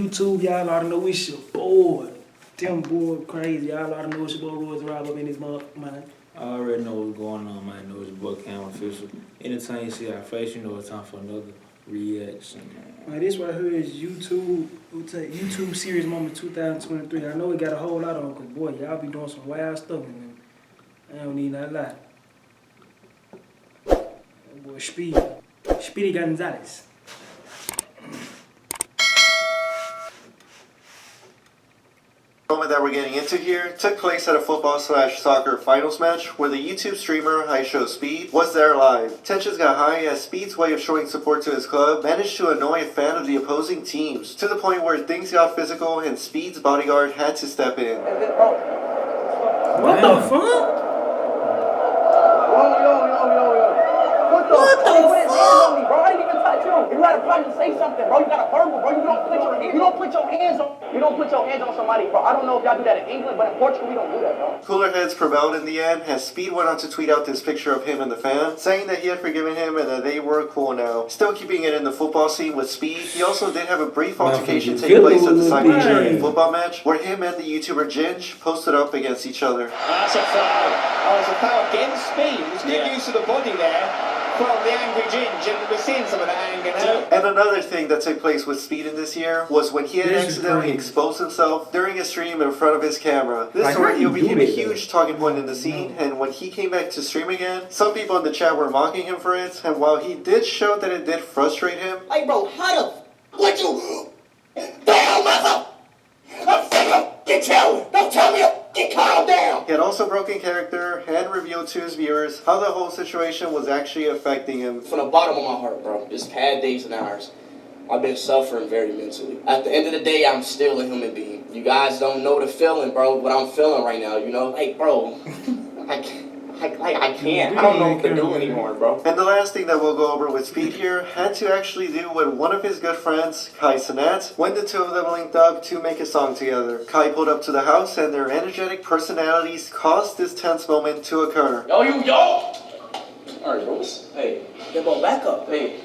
YouTube, y'all ought to know it's your boy. Them boy crazy. Y'all ought to know it's your boy Royce Rob up in this motherfucker, man. I already know what's going on, man. I know it's your boy Cam Official. Anytime you see our face, you know it's time for another reaction. Man, this right here is YouTube Series Moment 2023. I know we got a whole lot on, cause boy, y'all be doing some wild stuff, man. I don't need that lie. That boy Speedy Gonzalez. The moment that we're getting into here took place at a football/soccer finals match where the YouTube streamer ISHOWSPEED was there live. Tensions got high as Speed's way of showing support to his club managed to annoy a fan of the opposing teams to the point where things got physical and Speed's bodyguard had to step in. What the fuck? What the fuck? Bro, I didn't even touch you. You had a plan to say something, bro. You got a verbal, bro. You don't put your hands on somebody, bro. I don't know if y'all do that in England, but in Portugal we don't do that, bro. Cooler heads prevailed in the end as Speed went on to tweet out this picture of him and the fan, saying that he had forgiven him and that they were cool now. Still keeping it in the football scene with Speed, he also did have a brief altercation take place at the Cyber football match where him and the YouTuber Ginge posted up against each other. That's a foul. Oh, it's a foul against Speed. There's good use of the body there. From the angry Ginge, and we're seeing some of that anger now. And another thing that took place with Speed in this year was when he had accidentally exposed himself during a stream in front of his camera. This ordeal became a huge talking point in the scene, and when he came back to stream again, some people in the chat were mocking him for it, and while he did show that it did frustrate him, Hey, bro, how the what you? Damn, mother! I'm sick of get you. Don't tell me. Get calm down. he had also broken character and revealed to his viewers how the whole situation was actually affecting him. From the bottom of my heart, bro, it's past days and hours. I've been suffering very mentally. At the end of the day, I'm still a human being. You guys don't know the feeling, bro, what I'm feeling right now, you know? Like, bro, I can't. I don't know what to do anymore, bro. And the last thing that we'll go over with Speed here had to actually do with one of his good friends, Kai Cenat, when the two of them linked up to make a song together. Kai pulled up to the house and their energetic personalities caused this tense moment to occur. Yo! Alright, bro. Hey, get ball back up. Hey.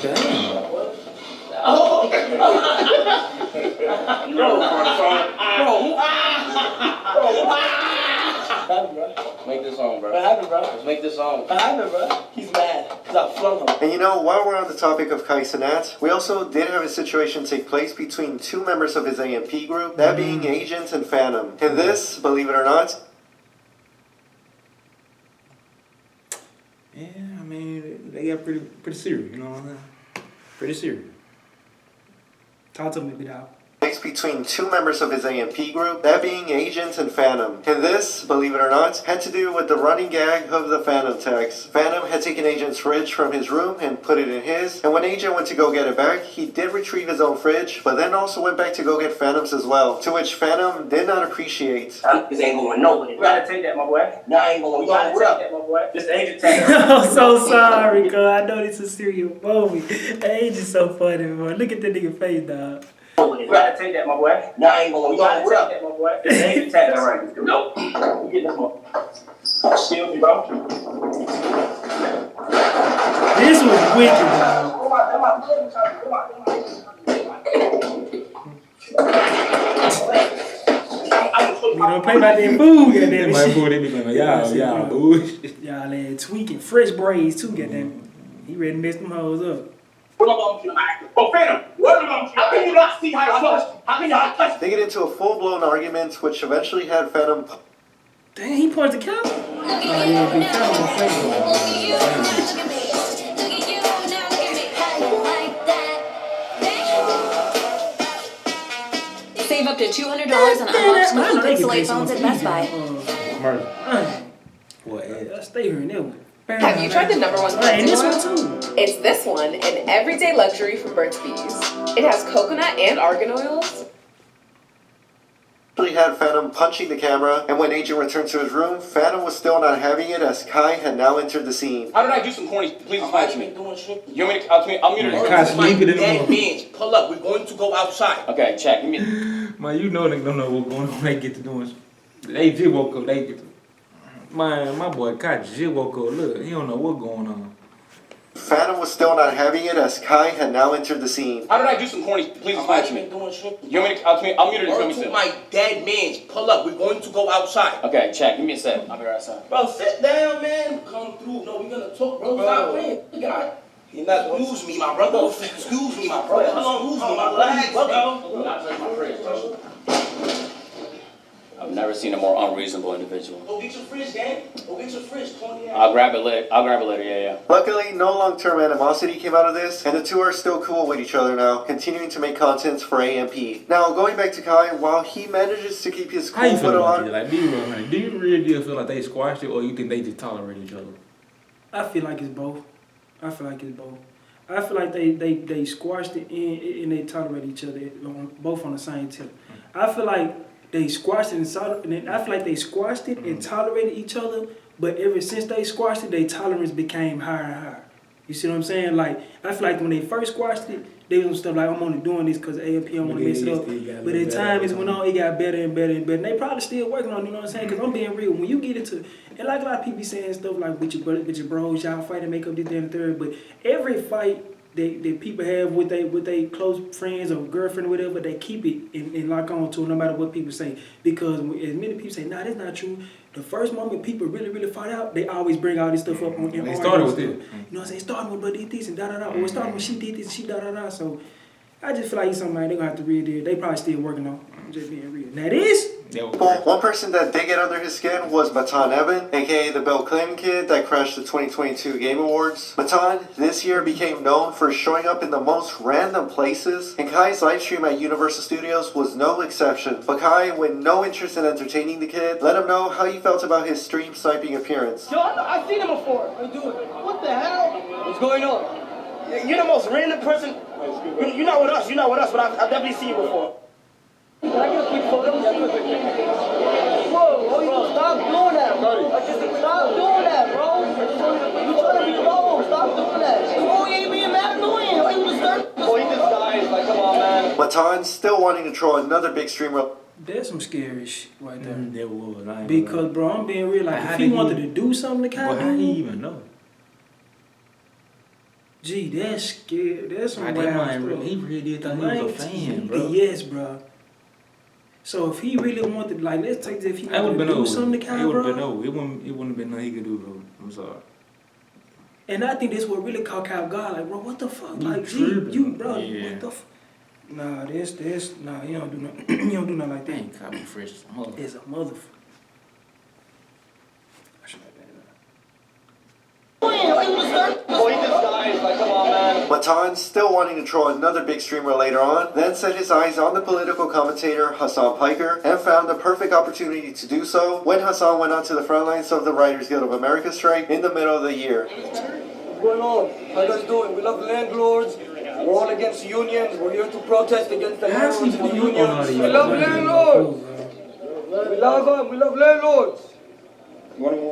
Damn. Oh! Bro. Make this song, bro. What happened, bro? Let's make this song. What happened, bro? He's mad because I flung him. And you know, while we're on the topic of Kai Cenat, we also did have a situation take place between two members of his AMP group, that being Agent and Phantom. And this, believe it or not, Yeah, I mean, they got pretty serious, you know what I'm saying? Pretty serious. Talk to me, big dog. between two members of his AMP group, that being Agent and Phantom. And this, believe it or not, had to do with the running gag of the Phantom text. Phantom had taken Agent's fridge from his room and put it in his, and when Agent went to go get it back, he did retrieve his own fridge, but then also went back to go get Phantom's as well, to which Phantom did not appreciate. This ain't going nowhere. You gotta take that, my boy. No, I ain't going. You gotta take that, my boy. This Agent take that. I'm so sorry, cuz. I know this is a serious movie. Agent's so funny, man. Look at that nigga face, dog. You gotta take that, my boy. No, I ain't going. You gotta take that, my boy. This Agent take that right. Nope. You get this one. Shield me, bro. This was wicked, dog. You don't play by that food, goddamn My food, they be going, y'all, bullshit. Y'all ain't tweaking. Fresh braids, too, goddamn. He ready to mess them hoes up. What am I gonna do? Oh, Phantom, what am I gonna do? How can you not see how I touch? How can you not touch? They get into a full-blown argument, which eventually had Phantom. Dang, he pointed the camera? Oh, yeah, big Phantom on Facebook. Save up to $200 on unlocked monthly Pixel phones at Best Buy. What? I stay here and there. Have you tried the #1 and this one too? It's this one, an everyday luxury from Burt's Bees. It has coconut and argan oils. Actually had Phantom punching the camera, and when Agent returned to his room, Phantom was still not having it as Kai had now entered the scene. How did I do some corny? Please explain to me. Doing shit. You want me to? I'm gonna. Kai sleeping in the Dead morning. beings, pull up. We're going to go outside. Okay, check. Give me. Man, you know they don't know what's going on when they get to doing. They just woke up. They get to. Man, my boy Kai just woke up. Look, he don't know what's going on. Phantom was still not having it as Kai had now entered the scene. How did I do some corny? Please explain to me. Doing shit. You want me to? I'll mute it. Tell me To sit. my dead man's. Pull up. We're going to go outside. Okay, check. Give me a sec. I'll be right outside. Bro, sit down, man. Come through. No, we're gonna talk, bro. Stop playing. God. Excuse me, my brother. Excuse me, my brother. Excuse me, my legs, bro. Not touch my fridge, bro. I've never seen a more unreasonable individual. Go get your fridge, gang. Go get your fridge, corny ass. I'll grab it later. Yeah. Luckily, no long-term animosity came out of this, and the two are still cool with each other now, continuing to make content for AMP. Now, going back to Kai, while he manages to keep his cool How you with feel a lot about of... this? Like, be real, honey. Do you really feel like they squashed it, or you think they just tolerate each other? I feel like it's both. I feel like they squashed it and they tolerate each other both on the same tip. I feel like they squashed it and tolerated each other, but ever since they squashed it, their tolerance became higher and higher. You see what I'm saying? Like, I feel like when they first squashed it, they was on stuff like, I'm only doing this because AMP, I want to mess it up. But as time is went on, it got better and better and better. And they probably still working on it, you know what I'm saying? Because I'm being real. When you get into, and like a lot of people be saying stuff like, with your bros, y'all fight and make up this, that, and the third. But every fight that people have with they close friends or girlfriend or whatever, they keep it and lock on to it no matter what people say. Because as many people say, nah, that's not true. The first moment people really, really fight out, they always bring all this stuff up. They started with it. You know what I'm saying? Starting with, but did this and da-da-da. Or starting with, she did this and she da-da-da. So I just feel like it's something they're going to have to read there. They probably still working on. I'm just being real. Now this... One person that did get under his skin was Matan Evan, aka the Bill Clinton kid that crashed the 2022 Game Awards. Matan this year became known for showing up in the most random places, and Kai's livestream at Universal Studios was no exception. But Kai, with no interest in entertaining the kid, let him know how he felt about his stream sniping appearance. Yo, I've seen him before. What the hell? What's going on? You're the most random person. You're not with us, but I've definitely seen you before. Can I get a quick photo? Whoa, stop doing that, bro. Stop doing that, bro. You're trying to be low. Stop doing that. Oh, you ain't being mad annoying. Why you disturb? Oh, he just died. Like, come on, man. Matan still wanting to troll another big streamer. That's some scary shit right there. There was. Because, bro, I'm being real. Like, if he wanted to do something to Kai, how he even know? Gee, that's scary. That's some wild stuff. He really did think he was a fan, bro. Yes, bro. So if he really wanted, like, let's take this, if he wanted to do over. something to Kai, It would have bro. been over. It wouldn't have been nothing he could do, bro. I'm sorry. And I think that's what really caught Kai off guard. Like, bro, what the fuck? You Like, tripping. gee, you, bro, Yeah. what the fuck? Nah, nah, he don't do nothing. He don't do nothing like that. Ain't copy fresh as a mother. It's a motherfucker. I should have Oh, he just died. Like, come on, man. Matan, still wanting to troll another big streamer later on, then set his eyes on the political commentator Hassan Piker and found the perfect opportunity to do so when Hassan went onto the front lines of the Writers Guild of America strike in the middle of the year. What's going on? How you guys doing? We love landlords. We're all against unions. We're here to protest against the landlords and the unions. We love landlords. We love them. We love landlords. You want to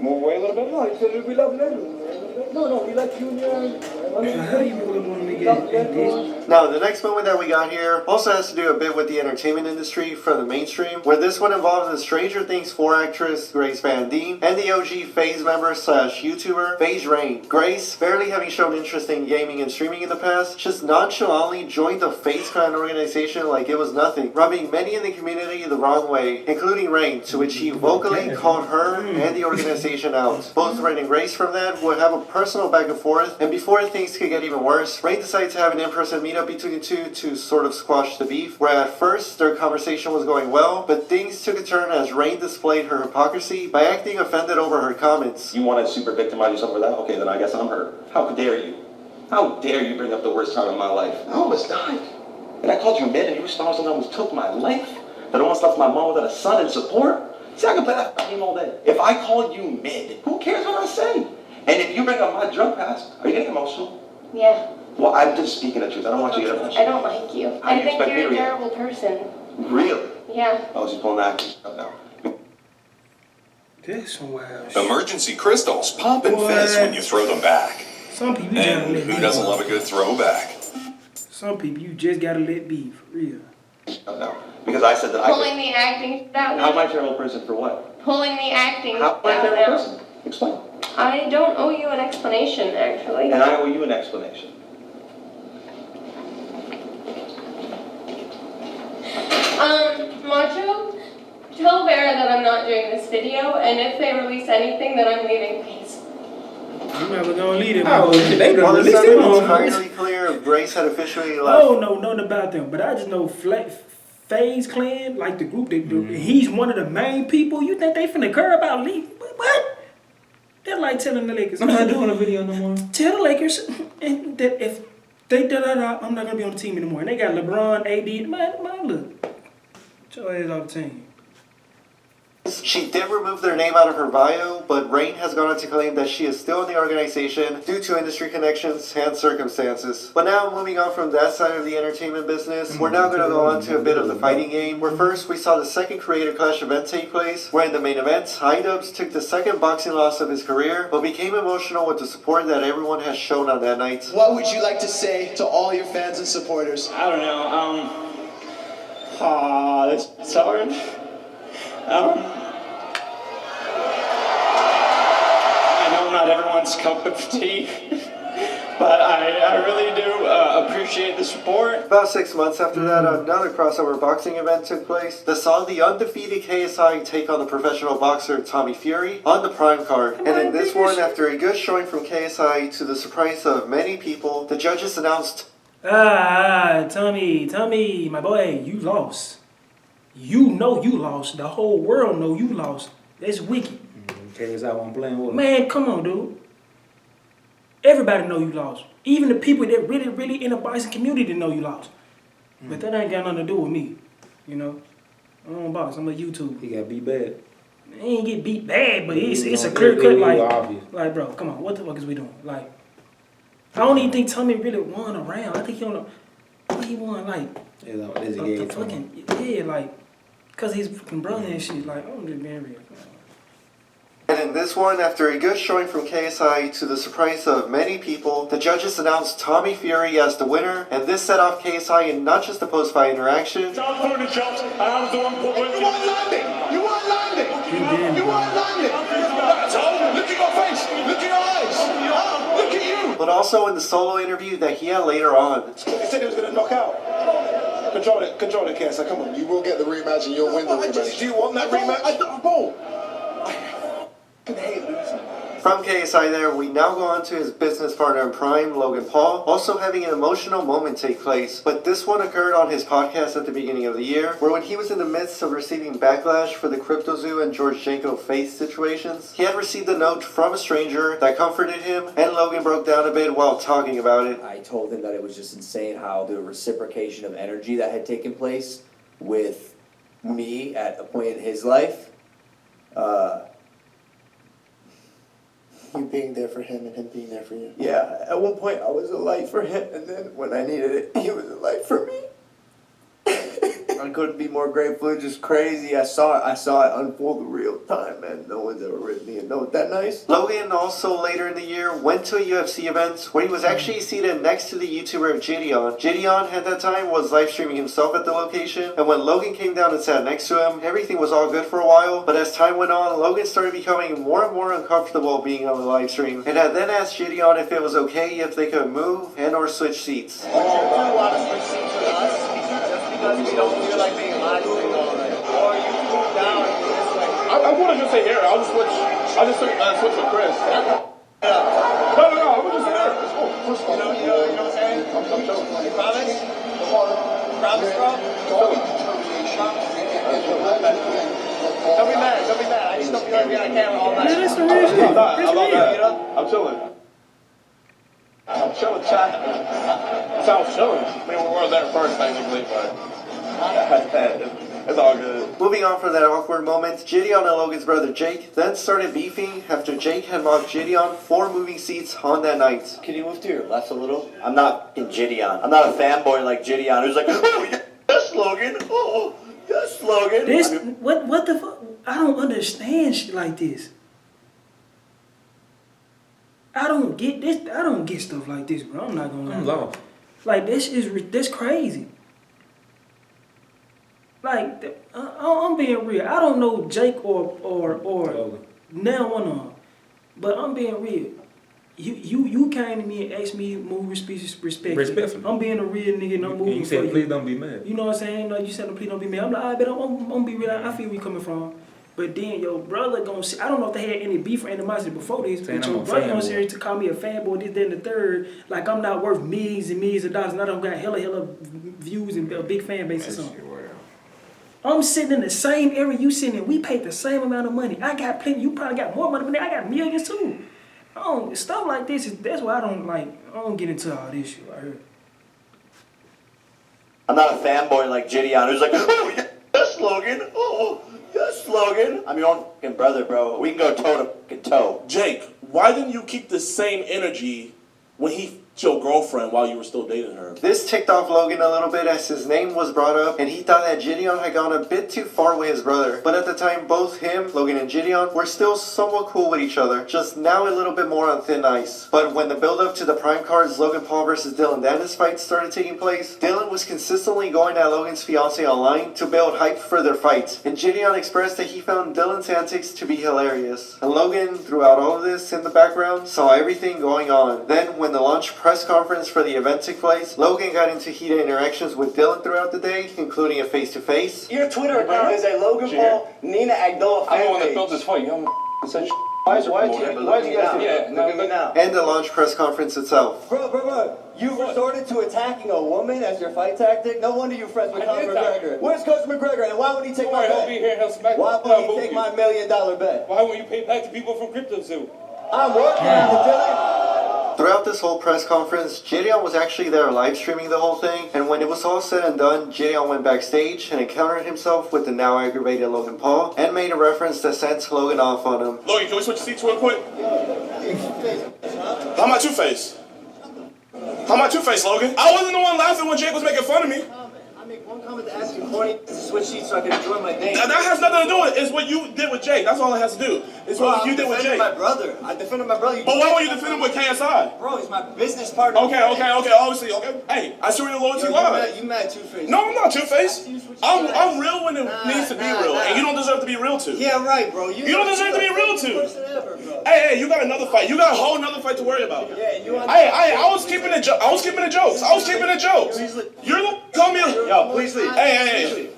move away a little bit? No, he said we love landlords. No, we like unions. How you really want to get this? Now, the next moment that we got here also has to do a bit with the entertainment industry from the mainstream, where this one involves the Stranger Things 4 actress Grace Van Dien and the OG FaZe member / YouTuber FaZe Rain. Grace, barely having shown interest in gaming and streaming in the past, just nonchalantly joined the FaZe clan organization like it was nothing, rubbing many in the community the wrong way, including Rain, to which he vocally called her and the organization out. Both Rain and Grace from that would have a personal back and forth, and before things could get even worse, Rain decided to have an in-person meetup between the two to sort of squash the beef, where at first their conversation was going well, but things took a turn as Rain displayed her hypocrisy by acting offended over her comments. You want to super victimize yourself with that? Okay, then I guess I'm her. How dare you? How dare you bring up the worst time of my life? I almost died. And I called you mid and you responded and almost took my life? That I almost left my mom without a son in support? See, I can play that game all day. If I called you mid, who cares what I say? And if you bring up my drug past, are you getting emotional? Yeah. Well, I'm just speaking the truth. I don't want you to get emotional. I don't like you. I think you're a terrible person. Really? Yeah. Oh, she's pulling that stuff now. That's some wild shit. Emergency crystals pop and fizz when you throw them back. Some people you And gotta let who be. doesn't love a good throwback? Some people you just gotta let be, for real. No, because I said that Pulling the acting down. How am I a terrible person for what? Pulling the acting How am I a down terrible now. person? Explain. I don't owe you an explanation, actually. And I owe you an explanation. Macho, tell Vera that I'm not doing this video, and if they release anything, then I'm leaving, please. I'm never gonna leave it. While the subject was finally clear, Grace had officially left. I don't know nothing about them, but I just know FaZe Clan, like the group, he's one of the main people. You think they finna care about leaving? What? They're like telling the Lakers. I'm not doing a video no more. Tell the Lakers that if they I'm not gonna be on the team anymore. And they got LeBron, AD. Man, look. Your ass off the team. She did remove their name out of her bio, but Rain has gone on to claim that she is still in the organization due to industry connections and circumstances. But now, moving on from that side of the entertainment business, we're now going to go on to a bit of the fighting game, where first we saw the second Creator Clash event take place, where in the main event, iDubbbz took the second boxing loss of his career, but became emotional with the support that everyone has shown on that night. What would you like to say to all your fans and supporters? I don't know, that's hard. I know not everyone's cup of tea, but I really do appreciate the support. About 6 months after that, another crossover boxing event took place that saw the undefeated KSI take on the professional boxer Tommy Fury on the Prime card. And in this one, after a good showing from KSI to the surprise of many people, the judges announced, Tommy, my boy, you lost. You know you lost. The whole world know you lost. That's wicked. KSI wasn't playing with him. Man, come on, dude. Everybody know you lost. Even the people that really in the boxing community know you lost. But that ain't got nothing to do with me. You know? I don't box. I'm a YouTuber. He got beat bad. He ain't get beat bad, but it's a clear cut like, bro, come on. What the fuck is we doing? Like, I don't even think Tommy really won a round. I think he won like the fucking, yeah, like, cause he's fucking brother and shit. Like, I'm just being real. and in this one, after a good showing from KSI to the surprise of many people, the judges announced Tommy Fury as the winner, and this set off KSI in not just a post-fight interaction. You weren't landing! You weren't landing! You weren't landing! Look at your face! Look at your eyes! Look at you! But also in the solo interview that he had later on. He said he was going to knock out. Control it, KSI, come on. You will get the rematch and you'll win the rematch. Do you want that rematch? I don't. From KSI there, we now go on to his business partner in crime, Logan Paul, also having an emotional moment take place. But this one occurred on his podcast at the beginning of the year, where when he was in the midst of receiving backlash for the CryptoZoo and George Janko FaZe situations, he had received a note from a stranger that comforted him, and Logan broke down a bit while talking about it. I told him that it was just insane how the reciprocation of energy that had taken place with me at a point in his life. You being there for him and him being there for you. Yeah, at one point I was a light for him, and then when I needed it, he was a light for me. I couldn't be more grateful. It's just crazy. I saw it unfold in real time, man. No one's ever written me a note that nice. Logan also later in the year went to a UFC event where he was actually seated next to the YouTuber JiDion. JiDion at that time was live streaming himself at the location, and when Logan came down and sat next to him, everything was all good for a while, but as time went on, Logan started becoming more and more uncomfortable being on the live stream, and had then asked JiDion if it was okay if they could move and or switch seats. Because we don't feel like being live streamed all night. Or you move down and this way. I want to just say here. I'll just switch with Chris. No, I'm just say here. You know what I'm saying? I'm chilling. You promise? Promise, bro? Don't be mad. I just don't feel like being on camera all night. That's the real shit. I'm chilling. I'm chilling, chat. Sounds chilling. I mean, we were there first, technically, but it's all good. Moving on from that awkward moment, JiDion and Logan's brother Jake then started beefing after Jake had mocked JiDion for moving seats on that night. Can you move to your left a little? I'm not in JiDion. I'm not a fanboy like JiDion who's like, oh, yes, Logan. Oh, yes, Logan. What the fuck? I don't understand shit like this. I don't get this. I don't get stuff like this, bro. I'm not gonna lie. Like, this crazy. Like, I'm being real. I don't know Jake or now one of them. But I'm being real. You came to me and asked me to move respectfully. I'm being a real nigga and I'm moving you for said, you. please don't be mad. You know what I'm saying? No, you said, please don't be mad. I'm like, I bet I'm gonna be real. I feel where you coming from. But then your brother gonna see, I don't know if they had any beef or animosity before this, but your brother gonna sit here to call me a fanboy, this, that, and the third, like I'm not worth millions and millions of dollars and I don't got hella views and a big fan base or something. I'm sitting in the same area you sitting in. We paid the same amount of money. I got plenty. You probably got more money than me. I got millions too. Stuff like this that's why I don't get into all this shit right here. I'm not a fanboy like JiDion who's like, oh, yes, Logan. Oh, yes, Logan. I'm your own fucking brother, bro. We can go toe to fucking toe. Jake, why didn't you keep the same energy when he your girlfriend while you were still dating her? This ticked off Logan a little bit as his name was brought up, and he thought that JiDion had gone a bit too far with his brother. But at the time, both him, Logan, and JiDion were still somewhat cool with each other, just now a little bit more on thin ice. But when the build-up to the Prime Cards Logan Paul versus Danis fight started taking place, Dylan was consistently going at Logan's fiancé online to build hype for their fight, and JiDion expressed that he found Dylan's antics to be hilarious. And Logan, throughout all of this in the background, saw everything going on. Then, when the launch press conference for the event took place, Logan got into heated interactions with Dylan throughout the day, including a face-to-face. Your Twitter account is a Logan Paul, Nina Agdola fan I'm the one that page. built this for you. I'm such Why do you guys do that? Look at me now. And the launch press conference itself. Bro. You resorted to attacking a woman as your fight tactic? No wonder you're friends with Conor McGregor. Where's Coach McGregor and why would he take my bet? He'll be here, he'll smack Why would he take my $1 million bet? Why won't you pay back to people from CryptoZoo? I'm working on it, Dylan. Throughout this whole press conference, JiDion was actually there live streaming the whole thing, and when it was all said and done, JiDion went backstage and encountered himself with the now aggravated Logan Paul, and made a reference that sent Logan off on him. Logan, can we switch seats real quick? How am I Two-Face? How am I Two-Face, Logan? I wasn't the one laughing when Jake was making fun of me. I make one comment to ask you, corny, to switch seats so I can enjoy my day. That has nothing to do with it. It's what you did with Jake. That's all it has to do. It's what you did with Jake. My brother. I defended my brother. But why won't you defend him with KSI? Bro, he's my business partner. Okay, obviously, okay. Hey, I see where your loyalty lies. You mad Two-Face. No, I'm not Two-Face. I'm real when it needs to be real, and you don't deserve to be real too. Yeah, right, bro. You don't deserve to be real too. Ever, bro. Hey, you got another fight. You got a whole another fight to worry about. Yeah, you. I was keeping the jokes. I was keeping the jokes. You're the call me. Yo, please leave. Hey.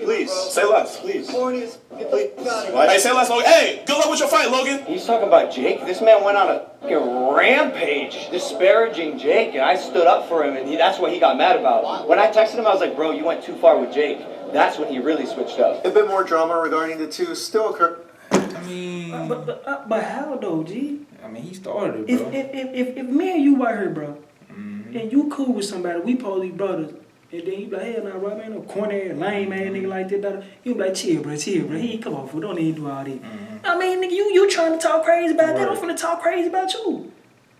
Please. Say less. Please. Hey, say less, Logan. Hey, good luck with your fight, Logan. He's talking about Jake. This man went on a fucking rampage disparaging Jake, and I stood up for him, and that's what he got mad about. When I texted him, I was like, bro, you went too far with Jake. That's when he really switched up. A bit more drama regarding the two still occurred. I mean... But how though, G? I mean, he started it, bro. If me and you right here, bro, and you cool with somebody, we police brothers, and then you be like, hell nah, bro, man, no corny ass, lame ass nigga like that. You be like, chill, bro. He come on, fool, don't even do all that. I mean, nigga, you trying to talk crazy about that, I'm finna talk crazy about you.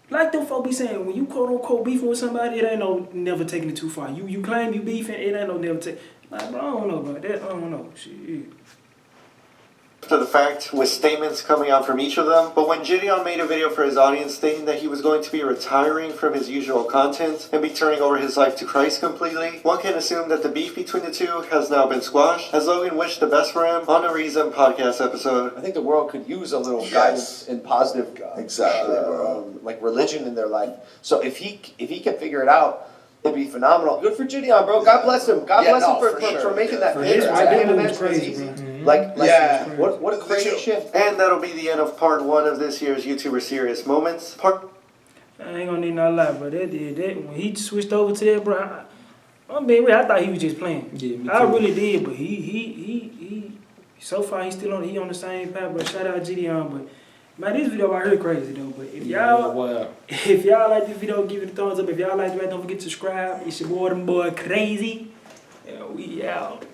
Like them folk be saying, when you quote unquote beefing with somebody, it ain't no never taking it too far. You claim you beefing, it ain't no never take. Like, bro, I don't know about that. I don't know. Shit. To the fact, with statements coming out from each of them, but when JiDion made a video for his audience stating that he was going to be retiring from his usual content and be turning over his life to Christ completely, one can assume that the beef between the two has now been squashed, as Logan wished the best for him on a recent podcast episode. I think the world could use a little guidance and positive, like religion in their life. So if he can figure it out, it'd be phenomenal. Good for JiDion, bro. God bless him. God bless him for making that video. It's crazy, bro. What a crazy shift. And that'll be the end of part 1 of this year's YouTuber Serious Moments. I ain't gonna need no lie, bro. That when he switched over to that, bro. I'm being real. I thought he was just playing. Yeah, me too. I really did, but he so far he's still on the same path. But shout out JiDion, but man, this video right here crazy though. But if y'all like this video, give it a thumbs up. If y'all like it, don't forget to subscribe. It's your boy, Crazy. And we out.